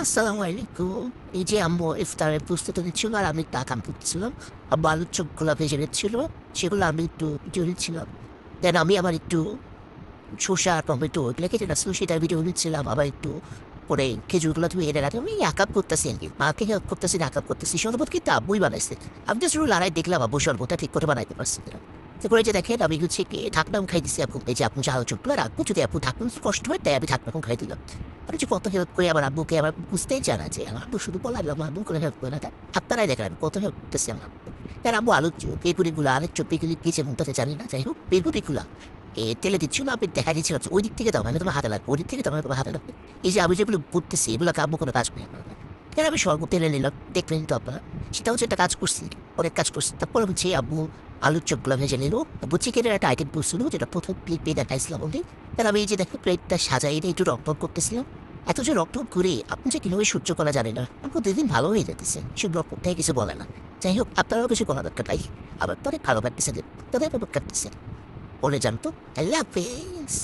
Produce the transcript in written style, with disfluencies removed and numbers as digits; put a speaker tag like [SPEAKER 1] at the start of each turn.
[SPEAKER 1] আসসালামু আলাইকুম। এই যে আম্মু ইফতারের প্রস্তুতি নিচ্ছিল আর আমি তা কাম করতেছিলাম। আব্বু আলুর চপগুলো ভেজে নিচ্ছিল, সেগুলো আমি একটু ভিডিও নিচ্ছিলাম। দেন আমি আবার একটু শসা, টমেটো এগুলো কেটে রাখছিলাম, সেটার ভিডিও নিচ্ছিলাম। আবার একটু পরে খেজুরগুলো ধুয়ে এনে রাখলাম। আমি আকাপ করতেছি আর কি, মাকে হেল্প করতেছি না, আকাপ করতেছি। শরবত কিন্তু আব্বুই বানাইছে। আমি জাস্ট লড়াই দেখলাম আব্বু শরবতটা ঠিক করে বানাইতে পারছি না। তো করে যে দেখেন আমি হচ্ছে কি ঢাকনাও খাই দিচ্ছি আপু। এই যে আপু যা চোখগুলো রাখবো, যদি আপু ঢাকনা কষ্ট হয় তাই আমি ঢাকনাও খাই দিলাম। আমি যে কত হেল্প করে আমার আব্বুকে আমার বুঝতেই চায় না যে আমার আব্বু শুধু বললাম আমার আব্বু করে হেল্প করে না। আপনারাই দেখেন আমি কত হেল্প করতেছি আমার আব্বু। তার আব্বু আলু পেপুরিগুলো আরেক চোখ পেগুলি কিছু মুখটাতে জানি না, যাই হোক পেপুরিগুলো তেলে দিচ্ছিল, আপনি দেখা দিচ্ছিল ওই দিক থেকে দাও, আমি তোমার হাতে লাগবে, ওই দিক থেকে দাও, আমি তোমার হাতে লাগবে। এই যে আমি যেগুলো বুঝতেছি এগুলো আব্বু কোনো কাজ করে না। কেন আমি স্বর্গ তেলে নিলাম, দেখলেন তো আপনারা। সেটা হচ্ছে একটা কাজ করছি, অনেক কাজ করছি। তারপরে হচ্ছে আব্বু আলুর চপগুলো ভেজে নিল। আব্বু চিকেনের একটা আইটেম করছিল, যেটা প্রথম প্লেট দেখাইছিলাম ওকে। তাহলে আমি এই যে দেখো প্লেটটা সাজাই এটা একটু রকটক করতেছিলাম। এত যে রকটক করে আপনি যে কিভাবে সহ্য করা জানে না, আমাকে দুদিন ভালো হয়ে যেতেছে, সব রকটকটাই কিছু বলে না। যাই হোক আপনারাও কিছু করা দরকার নাই, আবার তো অনেক ভালো কাটতেছে, তাদের ব্যাপার কাটতেছে। বলে জানতো আল্লাহ হাফেজ।